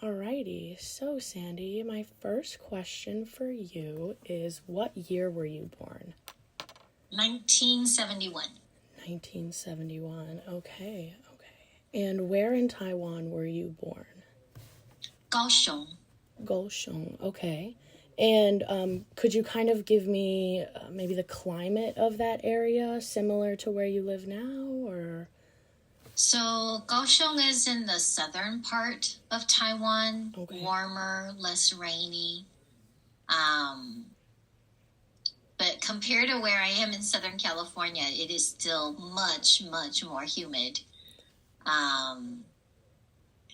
Alrighty, so Sandy, my first question for you is what year were you born? 1971. 1971, okay. And where in Taiwan were you born? Kaohsiung. Kaohsiung, okay. And could you kind of give me maybe the climate of that area, similar to where you live now, or? So Kaohsiung is in the southern part of Taiwan, Okay. warmer, less rainy. But compared to where I am in Southern California, it is still much, much more humid.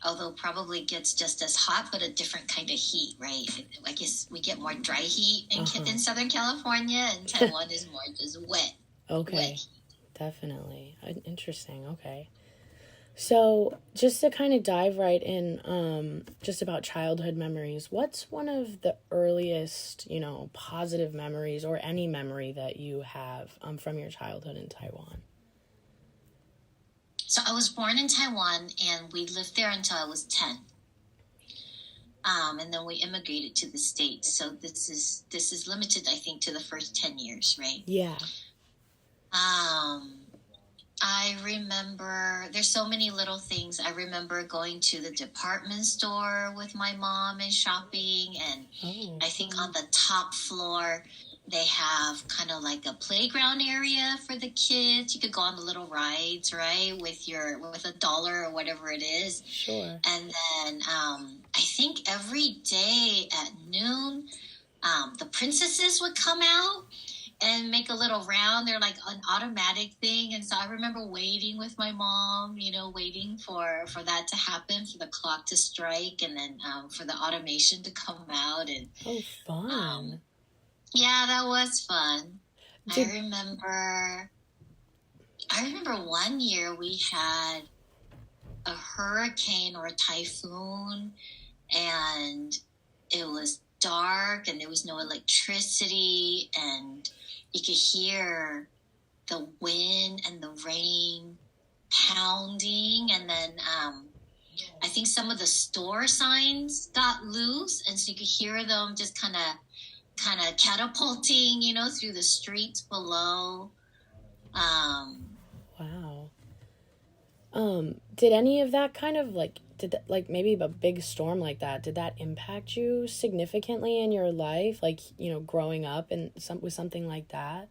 Although probably gets just as hot, but a different kind of heat, right? I guess we get more dry heat in Southern California, and Taiwan is more just wet. Okay, wet. Definitely. Interesting, okay. So just to kind of dive right in, just about childhood memories, what's one of the earliest, positive memories or any memory that you have from your childhood in Taiwan? So I was born in Taiwan, and we lived there until I was 10. And then we immigrated to the States. So this is limited, I think, to the first 10 years, right? Yeah. I remember there's so many little things. I remember going to the department store with my mom and shopping. And I think on the top floor, they have kind of like a playground area for the kids. You could go on the little rides, right? With $1 or whatever it is. Sure. And then I think every day at noon, the princesses would come out and make a little round. They're like an automatic thing. And so I remember waiting with my mom, waiting for that to happen, for the clock to strike, and then for the automation to come out. And fun. Yeah, that was fun. I remember one year we had a hurricane or a typhoon, and it was dark and there was no electricity, and you could hear the wind and the rain pounding, and then I think some of the store signs got loose, and so you could hear them just kind of catapulting, through the streets below. Wow. Did any of that kind of maybe a big storm like that, did that impact you significantly in your life? Growing up and with something like that?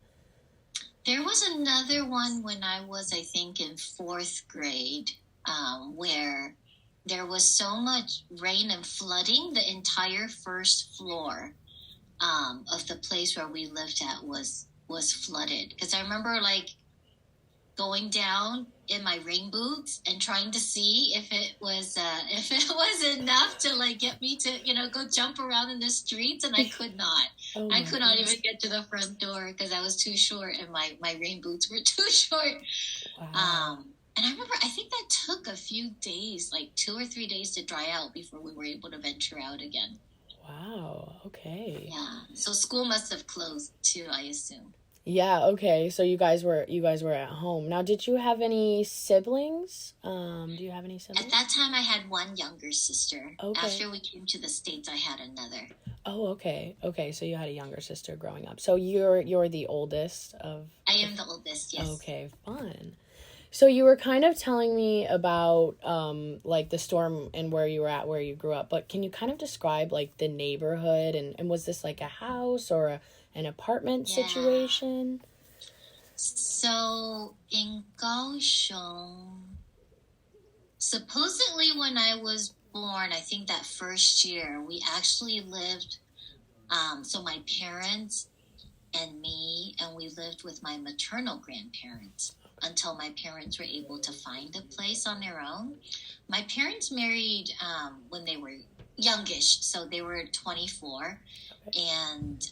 There was another one when I was, I think, in 4th grade, where there was so much rain and flooding, the entire first floor of the place where we lived at was flooded. Because I remember going down in my rain boots and trying to see if it was enough to get me to go jump around in the streets, and I could not. I could not even get to the front door because I was too short, and my rain boots were too short. Wow. And I remember, I think that took a few days, 2 or 3 days to dry out before we were able to venture out again. Wow, okay. Yeah, so school must have closed too, I assume. Yeah, okay. So you guys were at home. Now, did you have any siblings? Do you have any siblings? At that time, I had one younger sister. Okay. After we came to the States, I had another. Oh, okay. Okay, so you had a younger sister growing up. So you're the oldest of... I am the oldest, yes. Okay, fun. So you were kind of telling me about the storm and where you were at, where you grew up, but can you kind of describe the neighborhood, and was this a house or an apartment situation? So in Kaohsiung, supposedly when I was born, I think that first year, we actually lived, so my parents and me, and we lived with my maternal grandparents until my parents were able to find a place on their own. My parents married when they were youngish, so they were 24. And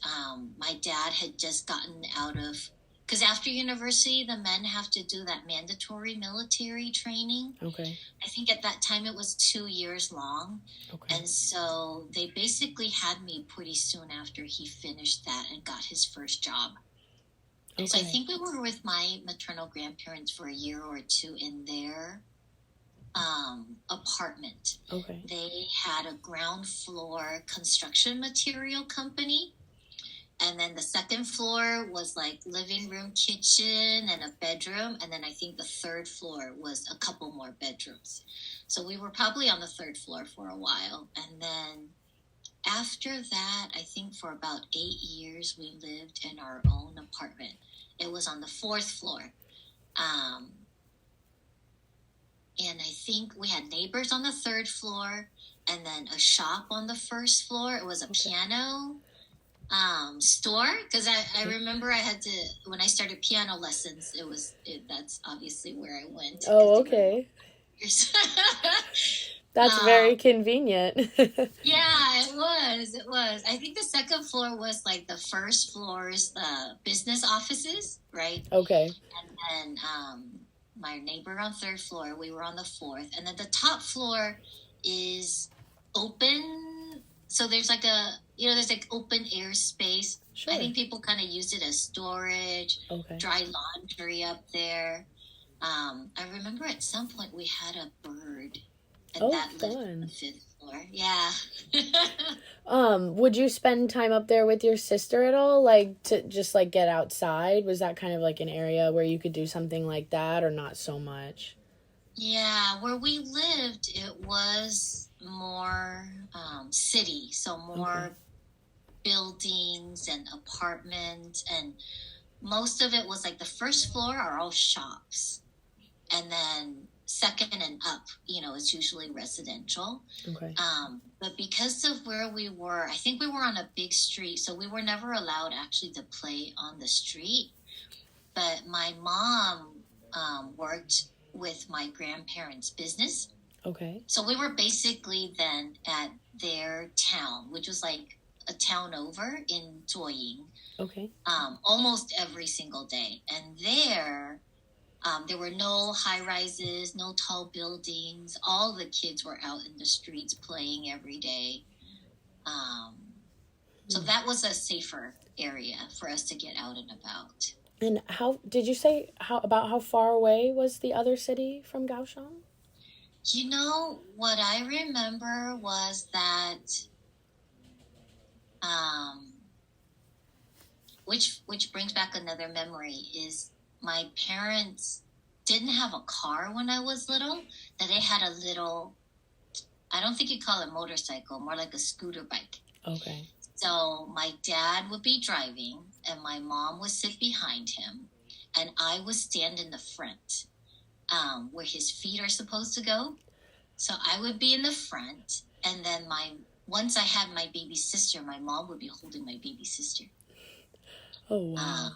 my dad had just gotten out of, because after university, the men have to do that mandatory military training. Okay. I think at that time it was 2 years long. Okay. And so they basically had me pretty soon after he finished that and got his first job. Okay. So I think we were with my maternal grandparents for a year or two in there. apartment. Okay. They had a ground floor construction material company. And then the second floor was like living room, kitchen, and a bedroom. And then I think the third floor was a couple more bedrooms. So we were probably on the third floor for a while. And then after that, I think for about 8 years, we lived in our own apartment. It was on the fourth floor. And I think we had neighbors on the third floor and then a shop on the first floor. It was a piano store, because I remember I had to, when I started piano lessons, that's obviously where I went. Oh, okay. That's very convenient. Yeah, it was. I think the second floor was like the first floor's business offices, right? Okay. And then my neighbor on third floor, we were on the fourth, and then the top floor is open. So there's like there's like open air space. Sure. I think people kind of used it as storage, dry laundry up there. I remember at some point we had a bird, and that lived on the fifth floor. Yeah. Would you spend time up there with your sister at all, like to just like get outside? Was that kind of like an area where you could do something like that, or not so much? Yeah, where we lived, it was more city, so more buildings and apartments, and most of it was like the first floor are all shops, and then second and up, it's usually residential. Okay. But because of where we were, I think we were on a big street, so we were never allowed actually to play on the street. But my mom worked with my grandparents' business. Okay. So we were basically then at their town, which was like a town over in Zuoying. Okay. Almost every single day. And there were no high rises, no tall buildings. All the kids were out in the streets playing every day. So that was a safer area for us to get out and about. And how did you say how far away was the other city from Kaohsiung? What I remember was that, which brings back another memory, is my parents didn't have a car when I was little, that they had a little, I don't think you call it motorcycle, more like a scooter bike. Okay. So my dad would be driving and my mom would sit behind him and I would stand in the front, where his feet are supposed to go. So I would be in the front, and then once I had my baby sister, my mom would be holding my baby sister. Oh, wow.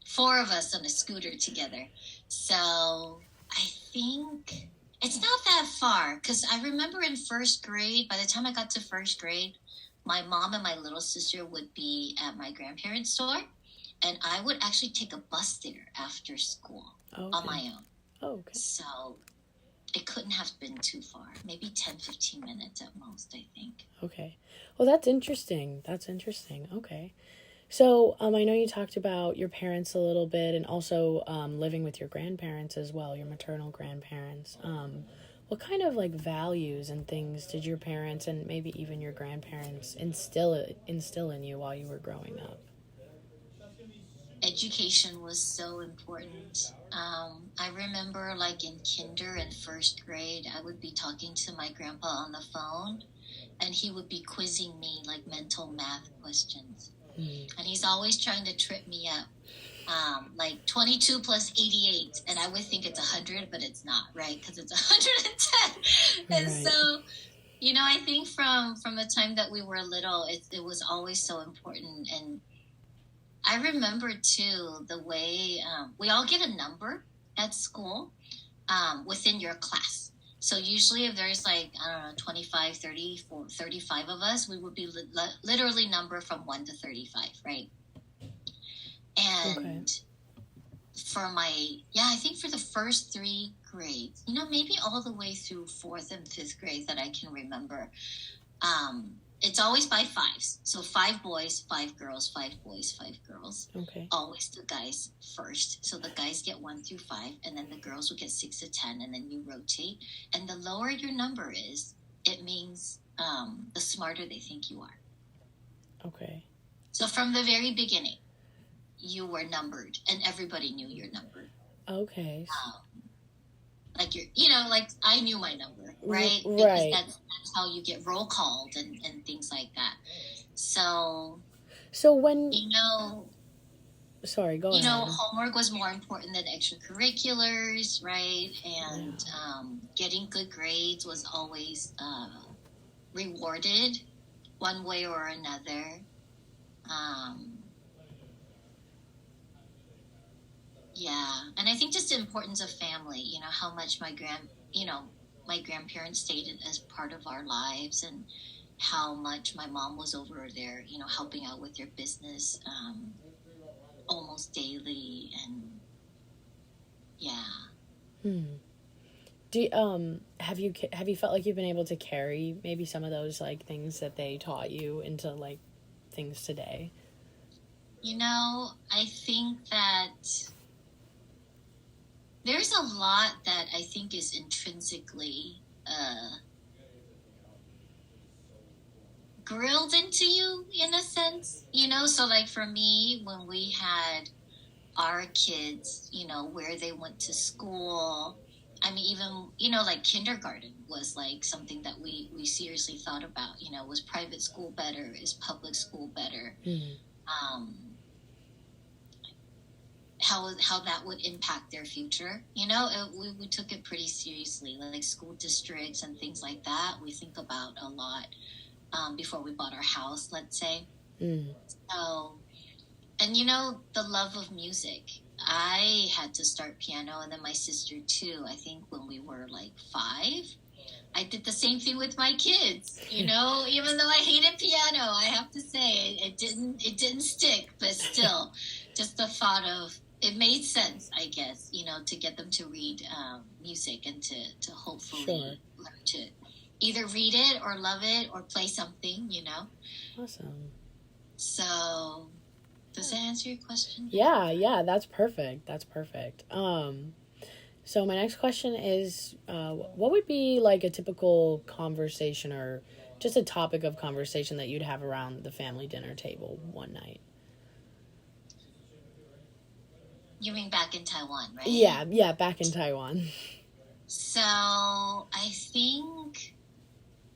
4 of us on a scooter together. So I think it's not that far, because I remember in first grade, by the time I got to first grade, my mom and my little sister would be at my grandparents' store, and I would actually take a bus there after school on my own. Oh, okay. So it couldn't have been too far. Maybe 10, 15 minutes at most, I think. Okay. Well, that's interesting. Okay. So, I know you talked about your parents a little bit, and also living with your grandparents as well, your maternal grandparents. What kind of like values and things did your parents and maybe even your grandparents instill in you while you were growing up? Education was so important. I remember like in kinder and first grade, I would be talking to my grandpa on the phone, and he would be quizzing me like mental math questions. And he's always trying to trip me up. Like 22 plus 88, and I would think it's 100, but it's not, right? Because it's 110. And so, I think from the time that we were little, it was always so important. And I remember too the way we all get a number at school within your class. So usually if there's like, 25, 30, 35 of us, we would be literally numbered from 1 to 35, right? And for I think for the first 3 grades, maybe all the way through 4th and 5th grade that I can remember, it's always by fives. So 5 boys, 5 girls, 5 boys, 5 girls. Okay. Always the guys first. So the guys get 1 through 5, and then the girls will get 6 to 10, and then you rotate. And the lower your number is, it means the smarter they think you are. Okay. So from the very beginning, you were numbered, and everybody knew your number. Okay. Like like I knew my number, right? Right. Because that's how you get roll called and things like that. So when sorry, go ahead. Homework was more important than extracurriculars, right? And getting good grades was always rewarded one way or another. And I think just the importance of family, how much my grandparents stayed as part of our lives, and how much my mom was over there, helping out with their business almost daily. And have you felt like you've been able to carry maybe some of those like things that they taught you into like things today? I think that there's a lot that I think is intrinsically grilled into you, in a sense, so like for me, when we had our kids, where they went to school, I mean, even, like kindergarten was like something that we seriously thought about, was private school better? Is public school better? How that would impact their future. We took it pretty seriously, like school districts and things like that. We think about a lot before we bought our house, let's say. So, and the love of music. I had to start piano, and then my sister too. I think when we were like 5, I did the same thing with my kids. Even though I hated piano, I have to say it didn't stick. But still, just the thought of it made sense, I guess. To get them to read music and to hopefully learn to either read it or love it or play something. Awesome. So. Does that answer your question? Yeah, that's perfect. So my next question is, what would be like a typical conversation or just a topic of conversation that you'd have around the family dinner table one night? You mean back in Taiwan, right? Yeah, back in Taiwan. So I think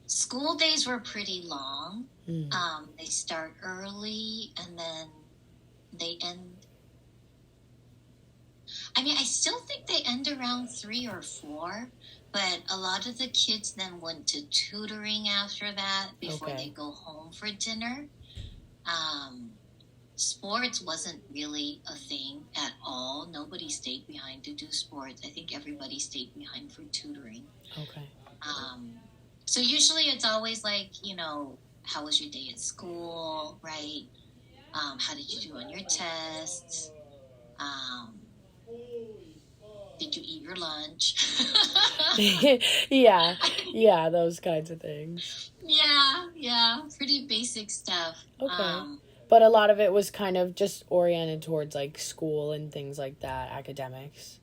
school days were pretty long. They start early, and then they end. I mean, I still think they end around 3 or 4, but a lot of the kids then went to tutoring after that before they go home for dinner. Sports wasn't really a thing at all. Nobody stayed behind to do sports. I think everybody stayed behind for tutoring. Okay. So usually it's always like, how was your day at school, right? How did you do on your tests? Did you eat your lunch? yeah, those kinds of things. Yeah, pretty basic stuff. Okay. But a lot of it was kind of just oriented towards like school and things like that, academics.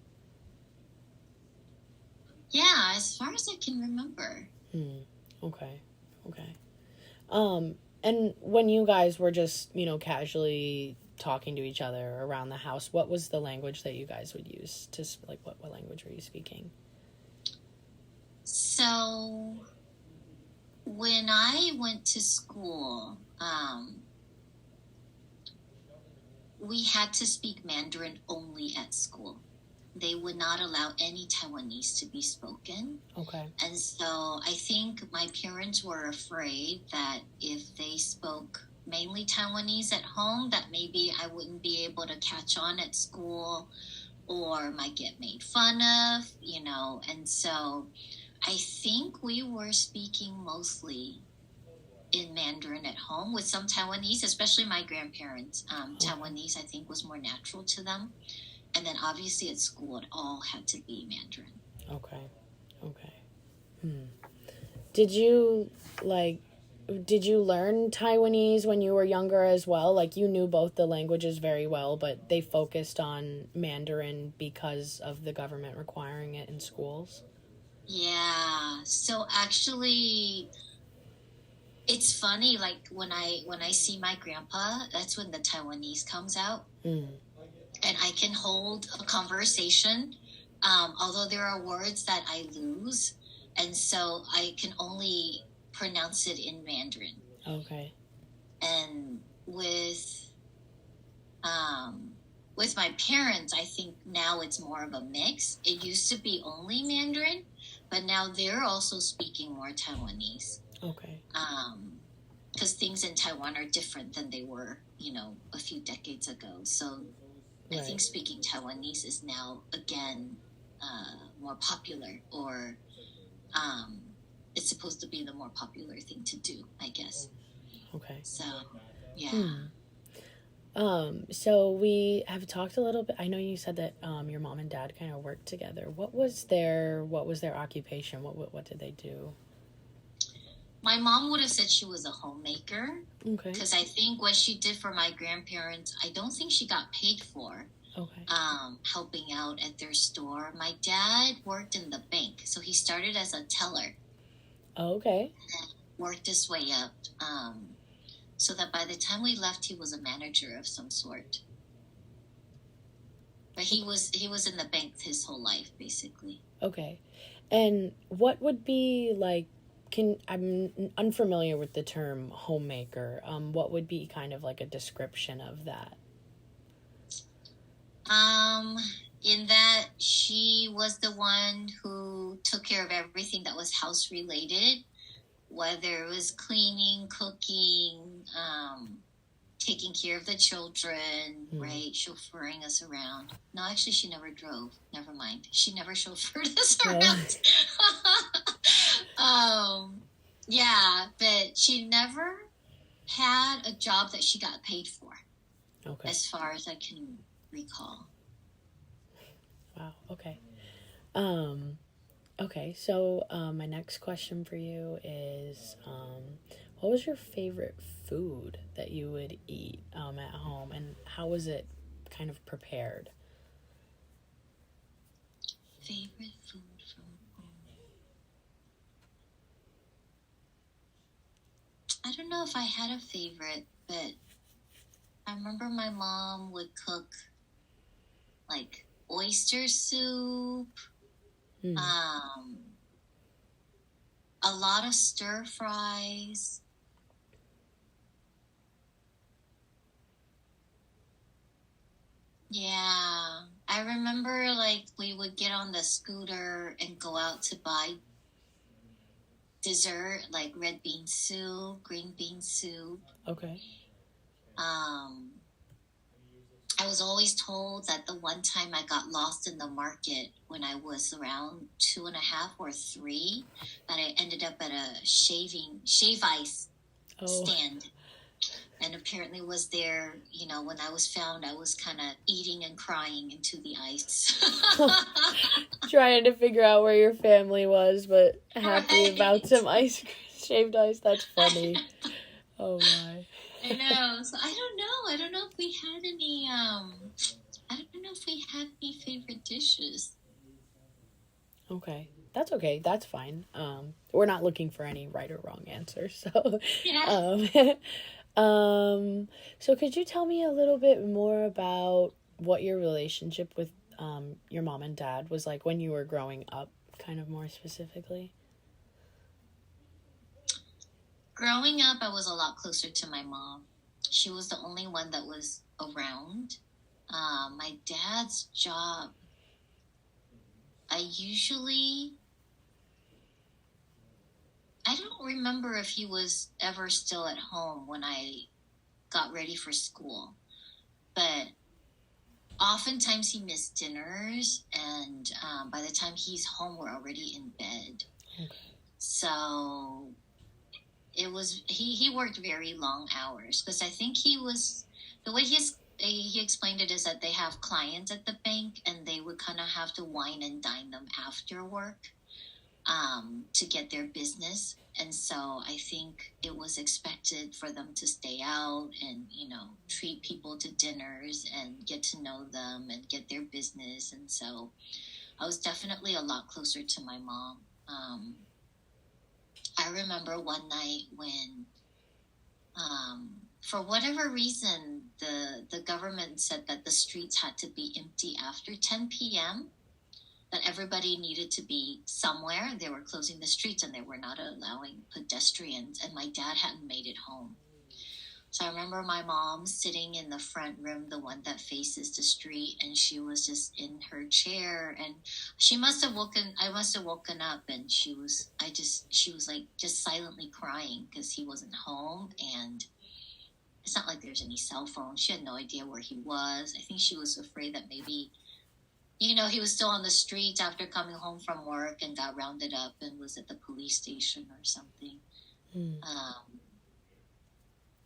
Yeah, as far as I can remember. Okay. And when you guys were just, casually talking to each other around the house, what was the language that you guys would use to, like, what language were you speaking? So, when I went to school, we had to speak Mandarin only at school. They would not allow any Taiwanese to be spoken. Okay. And so I think my parents were afraid that if they spoke mainly Taiwanese at home, that maybe I wouldn't be able to catch on at school or might get made fun of, And so I think we were speaking mostly in Mandarin at home with some Taiwanese, especially my grandparents. Taiwanese, I think, was more natural to them. And then obviously at school, it all had to be Mandarin. Okay. Did you, did you learn Taiwanese when you were younger as well? Like you knew both the languages very well, but they focused on Mandarin because of the government requiring it in schools? Yeah. So actually, it's funny. Like when I see my grandpa, that's when the Taiwanese comes out, Mm. and I can hold a conversation. Although there are words that I lose, and so I can only pronounce it in Mandarin. Okay. And um, with my parents, I think now it's more of a mix. It used to be only Mandarin, but now they're also speaking more Taiwanese. Okay. Because things in Taiwan are different than they were, a few decades ago. So I Right. think speaking Taiwanese is now again more popular, or it's supposed to be the more popular thing to do, I guess. Okay. So, yeah. So we have talked a little bit. I know you said that your mom and dad kind of worked together. What was their occupation? What did they do? My mom would have said she was a homemaker, Okay. because I think what she did for my grandparents, I don't think she got paid for. Okay. Helping out at their store. My dad worked in the bank, so he started as a teller, Okay. worked his way up, so that by the time we left, he was a manager of some sort. But he was in the bank his whole life, basically. Okay. And what would be like? I'm unfamiliar with the term homemaker. What would be kind of like a description of that? In that she was the one who took care of everything that was house related, whether it was cleaning, cooking, taking care of the children, right? Chauffeuring us around. No, actually, she never drove. Never mind. She never chauffeured us around. Yeah, but she never had a job that she got paid for, Okay. as far as I can recall. Wow. Okay. Okay. So my next question for you is, what was your favorite food that you would eat at home, and how was it kind of prepared? Favorite food from home? I don't know if I had a favorite, but I remember my mom would cook like oyster soup, a lot of stir fries. Yeah, I remember like we would get on the scooter and go out to buy dessert, like red bean soup, green bean soup. Okay. I was always told that the one time I got lost in the market when I was around 2.5 or 3, that I ended up at a shave ice stand. And apparently was there, when I was found, I was kind of eating and crying into the ice. Trying to figure out where your family was, but happy about some shaved ice. That's funny. Oh my. I know. So I don't know. I don't know if we had any, favorite dishes. Okay. That's okay. That's fine. We're not looking for any right or wrong answers. So, Yeah. So could you tell me a little bit more about what your relationship with your mom and dad was like when you were growing up, kind of more specifically? Growing up, I was a lot closer to my mom. She was the only one that was around. My dad's job, I don't remember if he was ever still at home when I got ready for school, but oftentimes he missed dinners, and by the time he's home, we're already in bed. Okay. So it was, he worked very long hours, because I think the way he explained it is that they have clients at the bank, and they would kind of have to wine and dine them after work. to get their business. And so I think it was expected for them to stay out and, treat people to dinners and get to know them and get their business. And so I was definitely a lot closer to my mom. I remember one night when, for whatever reason, the government said that the streets had to be empty after 10 p.m., that everybody needed to be somewhere. They were closing the streets and they were not allowing pedestrians. And my dad hadn't made it home. So I remember my mom sitting in the front room, the one that faces the street, and she was just in her chair, and I must have woken up, and she was like just silently crying because he wasn't home. And it's not like there's any cell phone. She had no idea where he was. I think she was afraid that maybe, he was still on the streets after coming home from work and got rounded up and was at the police station or something.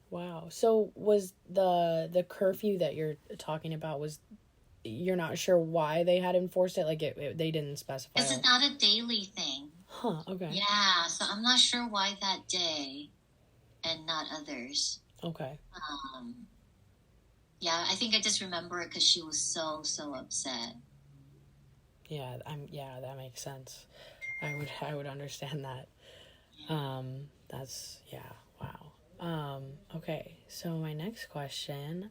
Wow. So was the curfew that you're talking about, you're not sure why they had enforced it? Like they didn't specify. This is not a daily thing. Huh, okay. Yeah, so I'm not sure why that day and not others. Okay. Yeah, I think I just remember it because she was so upset. Yeah, that makes sense. I would understand that. Yeah. Wow. Okay, so my next question,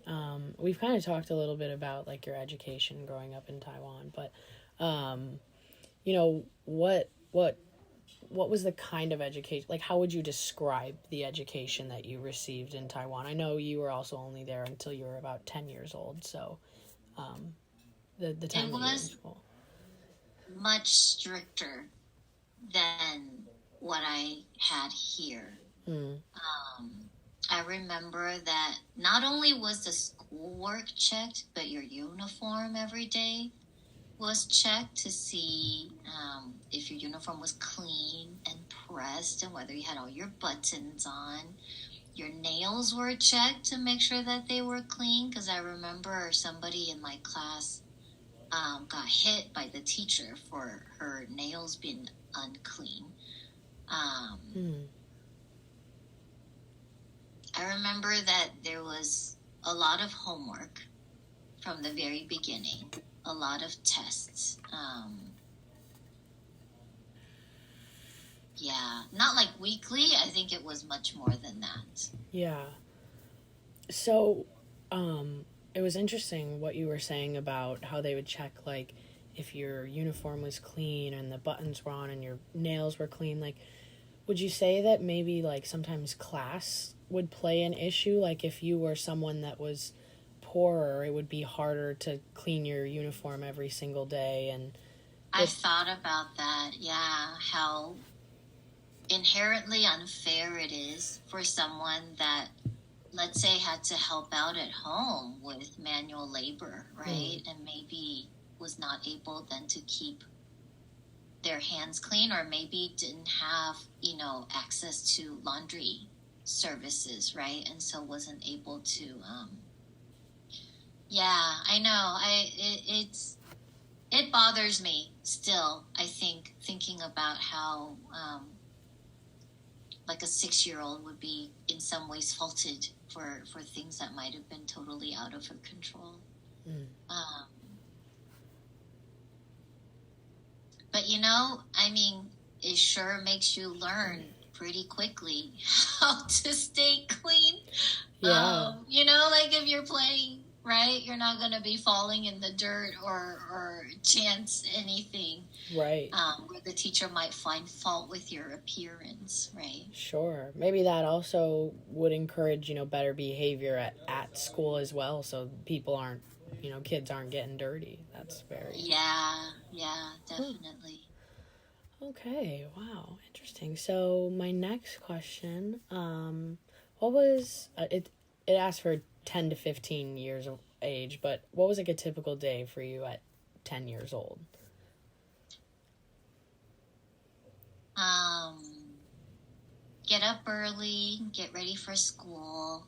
we've kind of talked a little bit about like your education growing up in Taiwan, but what was the kind of education, like how would you describe the education that you received in Taiwan? I know you were also only there until you were about 10 years old, so the time that you were in school. Much stricter than what I had here. I remember that not only was the schoolwork checked, but your uniform every day was checked to see if your uniform was clean and pressed and whether you had all your buttons on. Your nails were checked to make sure that they were clean, because I remember somebody in my class got hit by the teacher for her nails being unclean. I remember that there was a lot of homework from the very beginning, a lot of tests. Not like weekly. I think it was much more than that. Yeah. So, it was interesting what you were saying about how they would check, like, if your uniform was clean and the buttons were on and your nails were clean. Like, would you say that maybe, like, sometimes class would play an issue? Like, if you were someone that was poorer, it would be harder to clean your uniform every single day. And I thought about that. Yeah, how inherently unfair it is for someone that, let's say, had to help out at home with manual labor, right? And maybe was not able then to keep their hands clean, or maybe didn't have, access to laundry services, right? And so wasn't able to, I know. It bothers me still, I think, thinking about how, like a 6-year-old would be in some ways faulted for things that might have been totally out of her control. But it sure makes you learn pretty quickly how to stay clean. Yeah. Like if you're playing, right, you're not going to be falling in the dirt or chance anything. Right. Where the teacher might find fault with your appearance, right? Sure. Maybe that also would encourage, better behavior at school as well, so people aren't, kids aren't getting dirty. That's very... Yeah, definitely. Okay, wow, interesting. So my next question, what was, it asked for 10 to 15 years of age, but what was like a typical day for you at 10 years old? Get up early, get ready for school.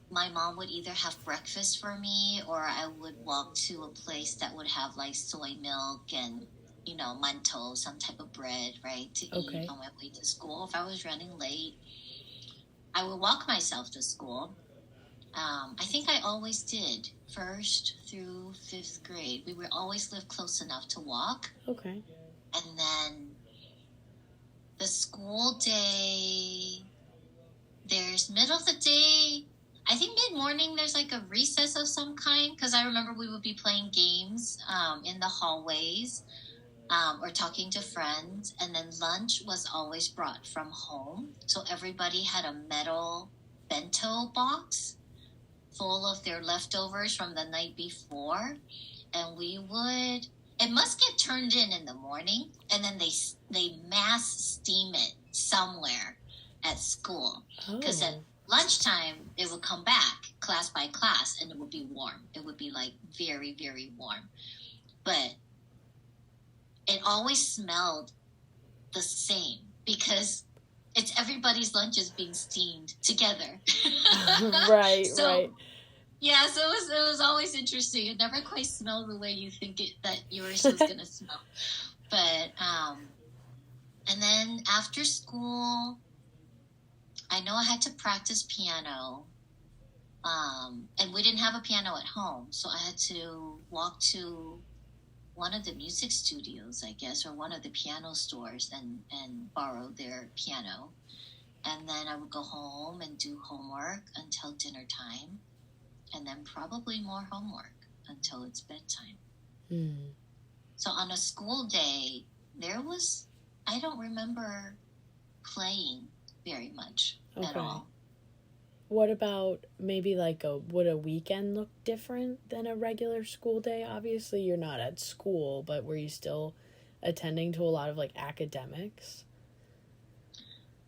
My mom would either have breakfast for me, or I would walk to a place that would have like soy milk and mantou, some type of bread, right, to eat Okay. on my way to school. If I was running late, I would walk myself to school. I think I always did, first through fifth grade. We would always live close enough to walk. Okay. And then the school day, there's middle of the day. I think mid-morning there's like a recess of some kind, because I remember we would be playing games in the hallways, or talking to friends. And then lunch was always brought from home. So everybody had a metal bento box full of their leftovers from the night before. And it must get turned in the morning. And then they mass steam it somewhere at school. Because at lunchtime, it would come back class by class and it would be warm. It would be like very, very warm. But it always smelled the same because it's everybody's lunches being steamed together. Right. Yeah, so it was always interesting. It never quite smelled the way you think that yours was going to smell. But, and then after school, I know I had to practice piano. And we didn't have a piano at home, so I had to walk to one of the music studios, I guess, or one of the piano stores and borrow their piano. And then I would go home and do homework until dinner time, and then probably more homework until it's bedtime. So on a school day, I don't remember playing very much at all. What about maybe would a weekend look different than a regular school day? Obviously, you're not at school, but were you still attending to a lot of academics?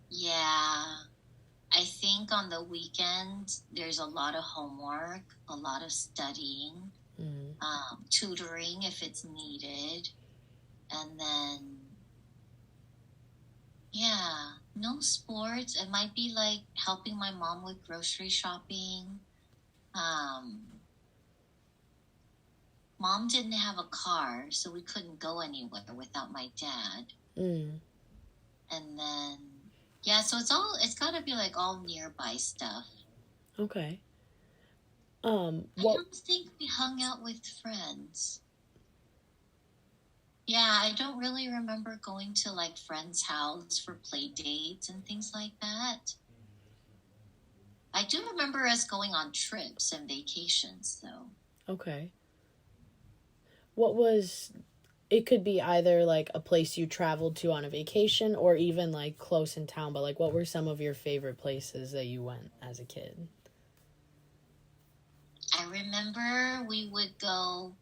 Yeah. I think on the weekend, there's a lot of homework, a lot of studying, tutoring if it's needed. And then, yeah, no sports. It might be like helping my mom with grocery shopping. Mom didn't have a car, so we couldn't go anywhere without my dad. And then, yeah, so it's got to be like all nearby stuff. Okay. I don't think we hung out with friends. Yeah, I don't really remember going to friends' house for play dates and things like that. I do remember us going on trips and vacations, though. Okay. It could be either a place you traveled to on a vacation or even close in town, but what were some of your favorite places that you went as a kid? I remember we would go,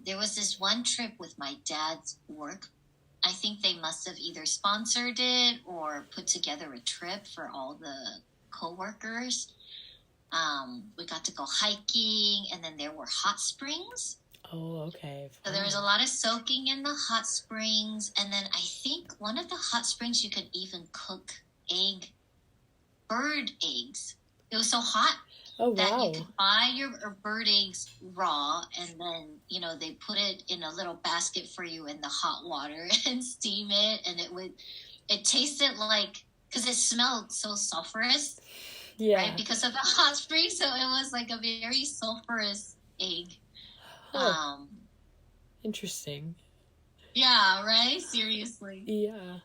there was this one trip with my dad's work. I think they must have either sponsored it or put together a trip for all the co-workers. We got to go hiking, and then there were hot springs. Oh, okay. So there was a lot of soaking in the hot springs. And then I think one of the hot springs you could even cook bird eggs. It was so hot that you could buy your bird eggs raw, and then, they put it in a little basket for you in the hot water and steam it. And it tasted because it smelled so sulfurous. Yeah. Right? Because of the hot spring. So it was a very sulfurous egg. Interesting. Yeah, right? Seriously. Yeah.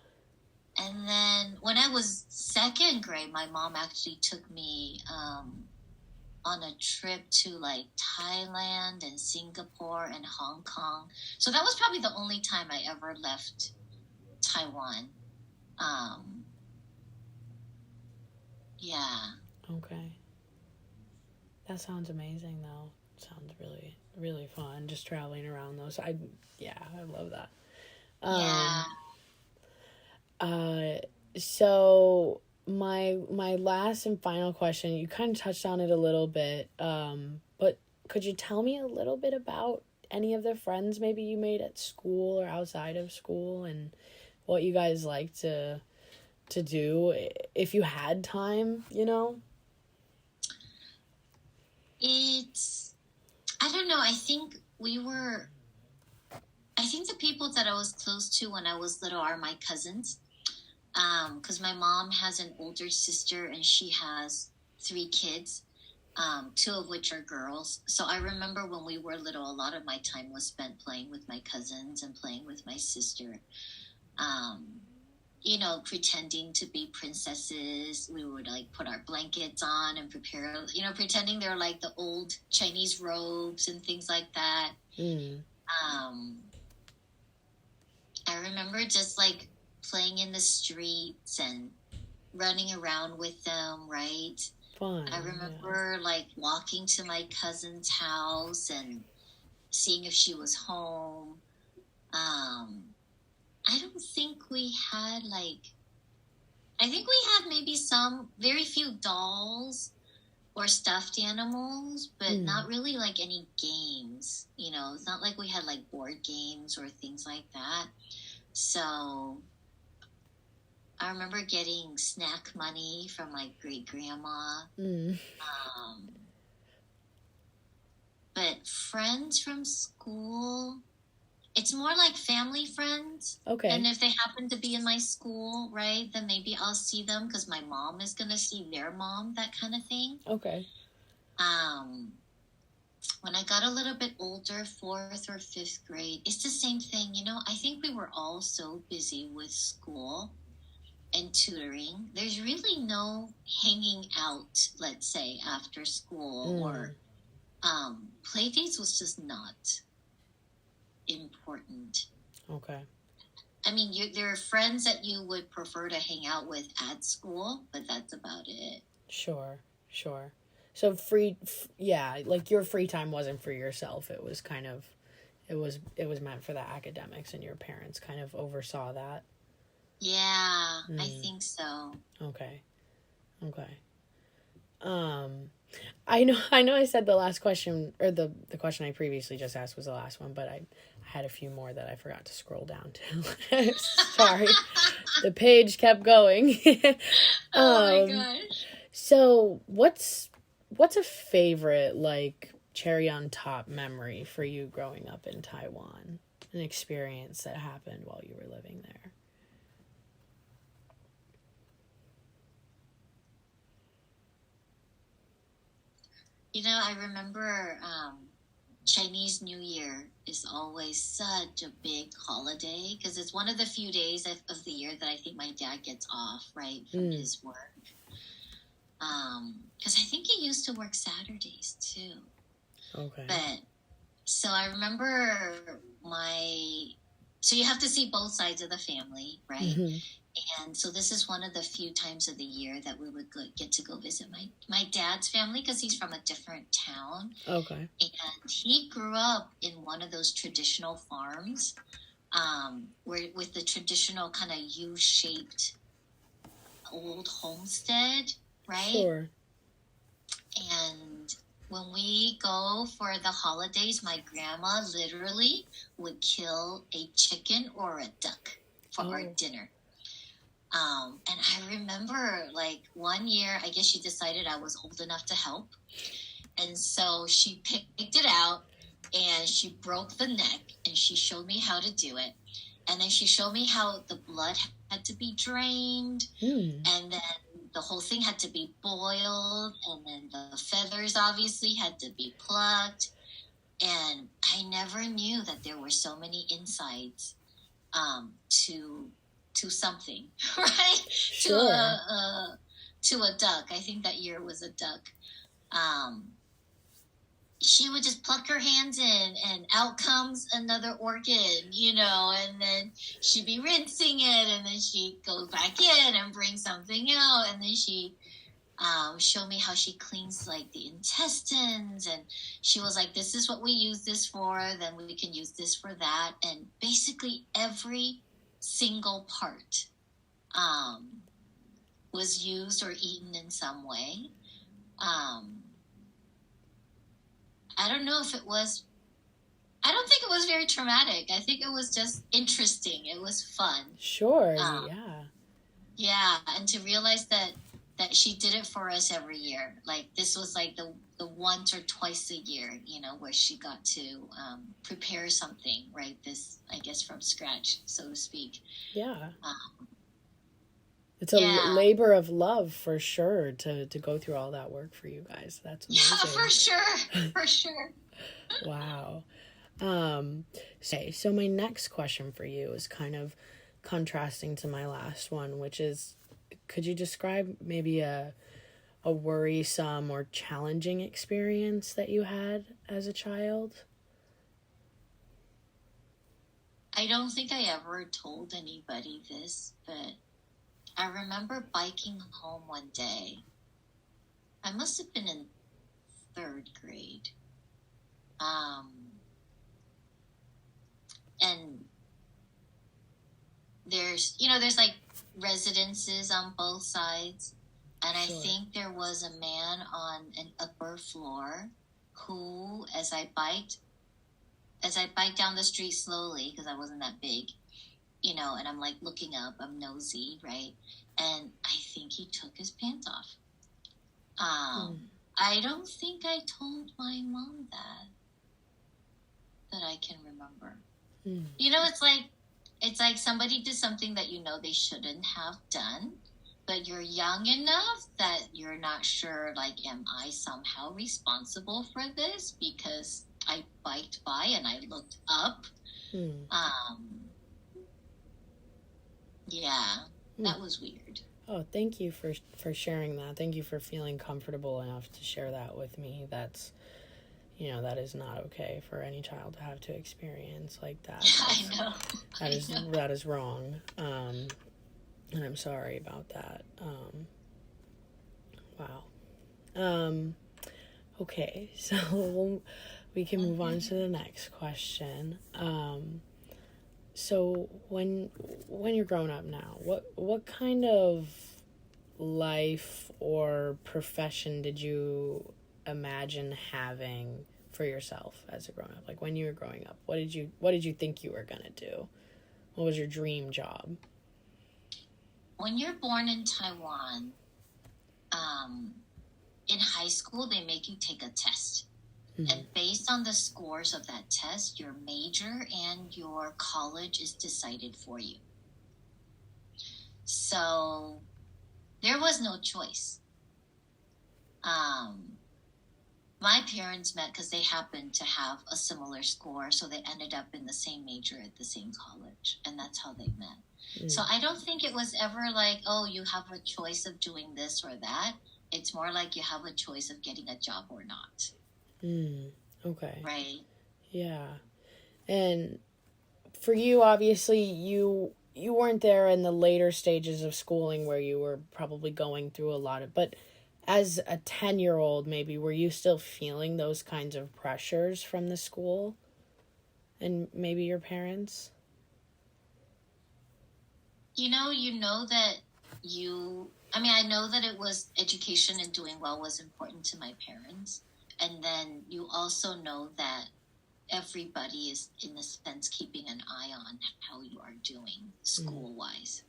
And then when I was second grade, my mom actually took me on a trip to Thailand and Singapore and Hong Kong. So that was probably the only time I ever left Taiwan. Yeah. Okay. That sounds amazing, though. Sounds really, really fun, just traveling around those. I love that. So my last and final question, you kind of touched on it a little bit, but could you tell me a little bit about any of the friends maybe you made at school or outside of school, and what you guys like to do if you had time, I don't know. I I think the people that I was close to when I was little are my cousins. Because my mom has an older sister and she has 3 kids, two of which are girls. So I remember when we were little, a lot of my time was spent playing with my cousins and playing with my sister. Um, pretending to be princesses. We would like put our blankets on and prepare, pretending they're like the old Chinese robes and things like that. Um, I remember just like playing in the streets and running around with them, right? Fun. I remember like walking to my cousin's house and seeing if she was home. I don't think we had I think we had maybe very few dolls or stuffed animals, but not really like any games. It's not like we had like board games or things like that. So I remember getting snack money from my great grandma. But friends from school, it's more like family friends. Okay. And if they happen to be in my school, right, then maybe I'll see them because my mom is going to see their mom, that kind of thing. Okay. When I got a little bit older, 4th or 5th grade, it's the same thing. I think we were all so busy with school and tutoring. There's really no hanging out, let's say, after school or play dates was just not important. Okay. I mean, there are friends that you would prefer to hang out with at school, but that's about it. Sure. So like your free time wasn't for yourself. It was kind of, it was meant for the academics, and your parents kind of oversaw that. Yeah, I think so. Okay. I know I said the last question, or the question I previously just asked was the last one, but I had a few more that I forgot to scroll down to. Sorry. The page kept going. Oh my gosh. So what's a favorite, like, cherry on top memory for you growing up in Taiwan? An experience that happened while you were living there? I remember Chinese New Year is always such a big holiday because it's one of the few days of the year that I think my dad gets off, right, from his work. Because I think he used to work Saturdays too. Okay. But so I remember so you have to see both sides of the family, right? Mm-hmm. And so this is one of the few times of the year that we would get to go visit my dad's family because he's from a different town. Okay. And he grew up in one of those traditional farms where with the traditional kind of U-shaped old homestead, right? Sure. And when we go for the holidays, my grandma literally would kill a chicken or a duck for our dinner. And I remember one year, I guess she decided I was old enough to help. And so she picked it out and she broke the neck and she showed me how to do it. And then she showed me how the blood had to be drained. And then the whole thing had to be boiled. And then the feathers obviously had to be plucked. And I never knew that there were so many insides to something, right? Sure. To a duck. I think that year was a duck. She would just pluck her hands in and out comes another organ, and then she'd be rinsing it and then she'd go back in and bring something out. And then she showed me how she cleans the intestines. And she was like, this is what we use this for. Then we can use this for that. And basically every single part was used or eaten in some way. I don't think it was very traumatic. I think it was just interesting. It was fun. Sure. Yeah. And to realize that that she did it for us every year. Like this was like the once or twice a year, where she got to prepare something, right? This, I guess, from scratch, so to speak. Yeah. Um, It's a yeah, labor of love for sure to go through all that work for you guys. That's yeah, amazing. for sure, for sure. Wow. So my next question for you is kind of contrasting to my last one, which is, could you describe maybe a worrisome or challenging experience that you had as a child? I don't think I ever told anybody this, but I remember biking home one day. I must have been in third grade. Um, and there's like residences on both sides. And I Sure. think there was a man on an upper floor who, as I biked down the street slowly, because I wasn't that big, and I'm like looking up, I'm nosy, right? And I think he took his pants off. I don't think I told my mom that I can remember. It's like somebody did something that they shouldn't have done, but you're young enough that you're not sure, like, am I somehow responsible for this because I biked by and I looked up? Yeah, that was weird. Oh, thank you for sharing that. Thank you for feeling comfortable enough to share that with me. That's, that is not okay for any child to have to experience like that. I know. That is wrong. And I'm sorry about that. Wow. Okay, so we can move on to the next question. So when you're grown up now, what kind of life or profession did you imagine having for yourself as a grown up? Like when you were growing up, what did you think you were gonna do? What was your dream job? When you're born in Taiwan, in high school, they make you take a test. And based on the scores of that test, your major and your college is decided for you. So there was no choice. My parents met because they happened to have a similar score, so they ended up in the same major at the same college, and that's how they met. So I don't think it was ever like, oh, you have a choice of doing this or that. It's more like you have a choice of getting a job or not. Okay. Right. Yeah. And for you, obviously, you weren't there in the later stages of schooling where you were probably going through a lot of, but as a 10-year-old, maybe, were you still feeling those kinds of pressures from the school and maybe your parents? I know that it was education and doing well was important to my parents. And then you also know that everybody is, in a sense, keeping an eye on how you are doing school-wise.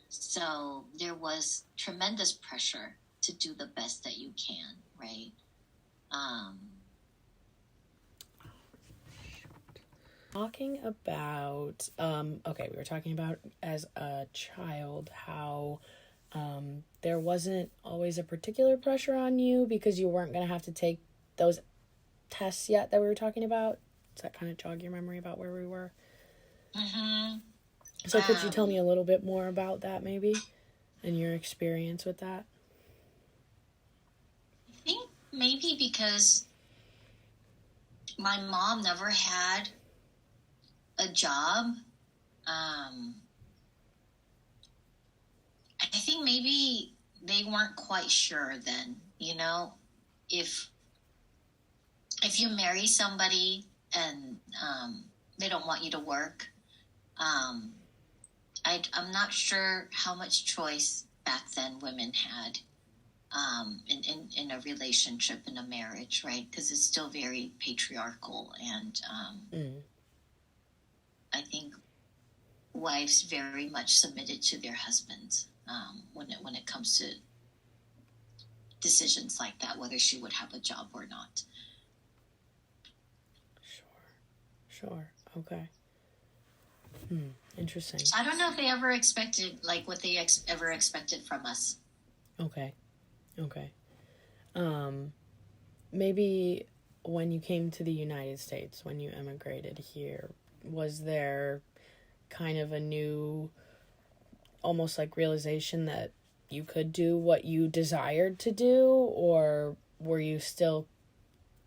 So there was tremendous pressure to do the best that you can, right? Talking about, we were talking about as a child how there wasn't always a particular pressure on you because you weren't going to have to take those tests yet that we were talking about. Does that kind of jog your memory about where we were? So could you tell me a little bit more about that maybe and your experience with that? I think maybe because my mom never had a job. I think maybe they weren't quite sure then, if you marry somebody and they don't want you to work, I'm not sure how much choice back then women had in a relationship, in a marriage, right? Because it's still very patriarchal, and I think wives very much submitted to their husbands when it comes to decisions like that, whether she would have a job or not. Sure. Okay. Interesting. So I don't know if they ever expected, like, what they ever expected from us. Okay. Maybe when you came to the United States, when you emigrated here, was there kind of a new, almost like realization that you could do what you desired to do, or were you still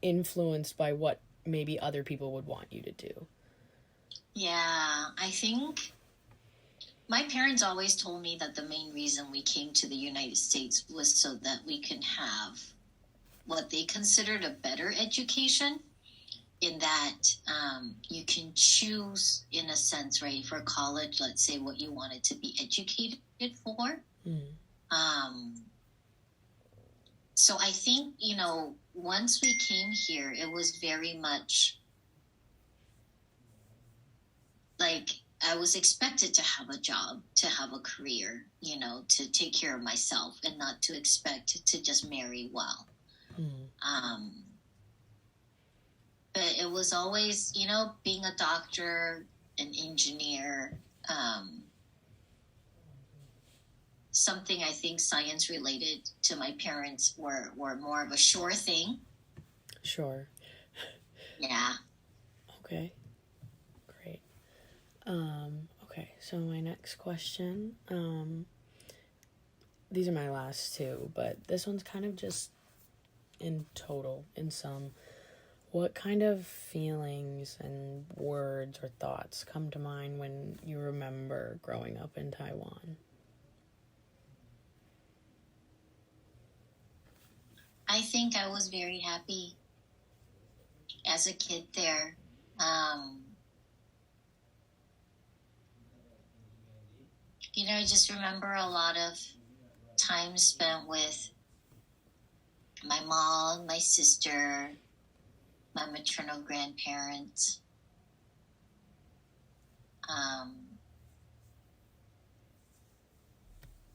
influenced by what maybe other people would want you to do? Yeah, I think my parents always told me that the main reason we came to the United States was so that we can have what they considered a better education, in that you can choose, in a sense, right, for college, let's say, what you wanted to be educated for. So I think, once we came here, it was very much like I was expected to have a job, to have a career, to take care of myself, and not to expect to just marry well. But it was always, being a doctor, an engineer, something I think science related to my parents were more of a sure thing. Sure. Yeah. Okay. Great. Okay, so my next question, these are my last two, but this one's kind of just in total, in sum. What kind of feelings and words or thoughts come to mind when you remember growing up in Taiwan? I think I was very happy as a kid there. I just remember a lot of time spent with my mom, my sister, my maternal grandparents.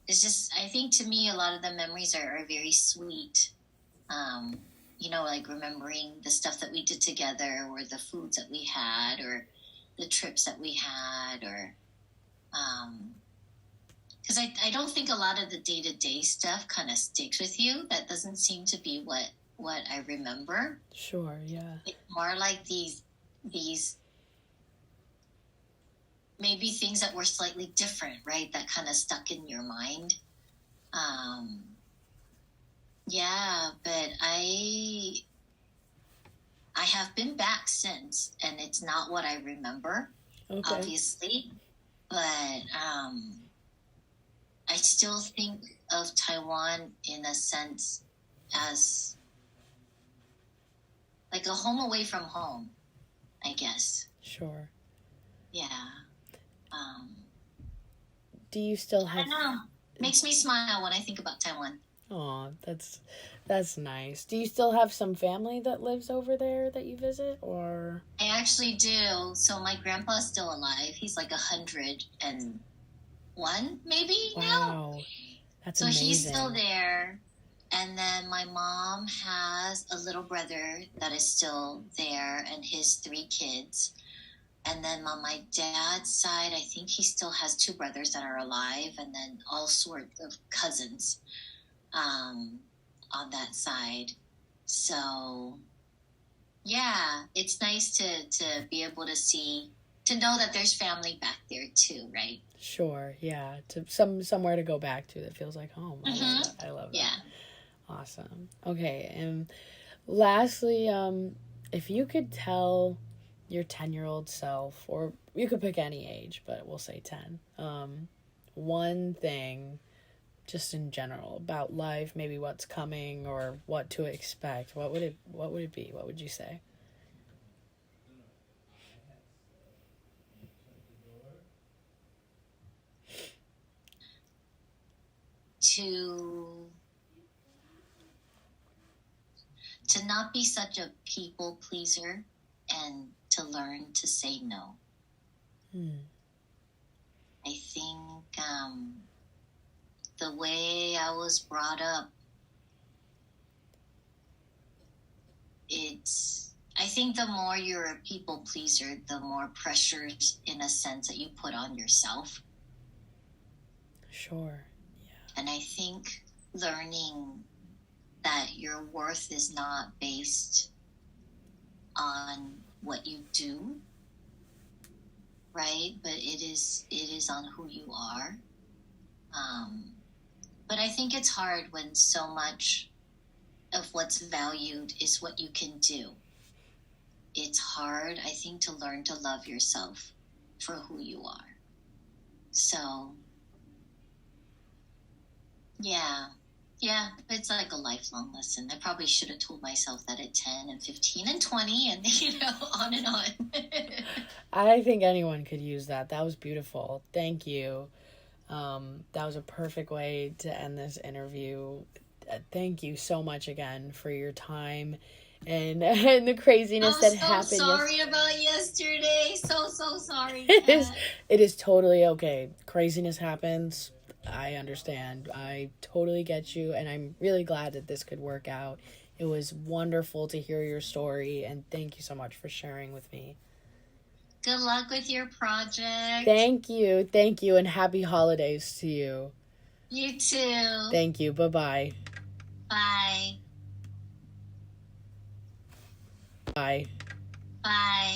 It's just, I think, to me, a lot of the memories are very sweet. Like remembering the stuff that we did together, or the foods that we had, or the trips that we had, or because I don't think a lot of the day-to-day stuff kind of sticks with you. That doesn't seem to be what I remember. Sure, yeah. It's more like these maybe things that were slightly different, right? That kind of stuck in your mind. Yeah, but I have been back since, and it's not what I remember, obviously. But I still think of Taiwan in a sense as like a home away from home, I guess. Sure. Yeah. Do you still have... I don't know. Makes me smile when I think about Taiwan. Oh, that's nice. Do you still have some family that lives over there that you visit, or? I actually do. So my grandpa's still alive. He's like 101, maybe now. Wow, that's so amazing. He's still there. And then my mom has a little brother that is still there, and his 3 kids. And then on my dad's side, I think he still has 2 brothers that are alive, and then all sorts of cousins on that side. So, yeah, it's nice to be able to know that there's family back there too, right? Sure, yeah. To somewhere to go back to that feels like home. I love that. Yeah. Awesome. Okay, and lastly, if you could tell your 10-year-old self, or you could pick any age, but we'll say 10, one thing just in general about life, maybe what's coming or what to expect, what would it be? What would you say? To not be such a people pleaser, and to learn to say no. I think the way I was brought up I think the more you're a people pleaser, the more pressures, in a sense, that you put on yourself. Sure. And I think learning that your worth is not based on what you do, right? But it is on who you are. But I think it's hard when so much of what's valued is what you can do. It's hard, I think, to learn to love yourself for who you are. So, yeah, it's like a lifelong lesson. I probably should have told myself that at 10 and 15 and 20 and, on and on. I think anyone could use that. That was beautiful. Thank you. That was a perfect way to end this interview. Thank you so much again for your time and the craziness that happened. I'm so sorry about yesterday. So sorry. It is totally okay. Craziness happens. I understand. I totally get you, and I'm really glad that this could work out. It was wonderful to hear your story, and thank you so much for sharing with me. Good luck with your project. Thank you, and happy holidays to you. You too. Thank you. Bye-bye. Bye. Bye. Bye.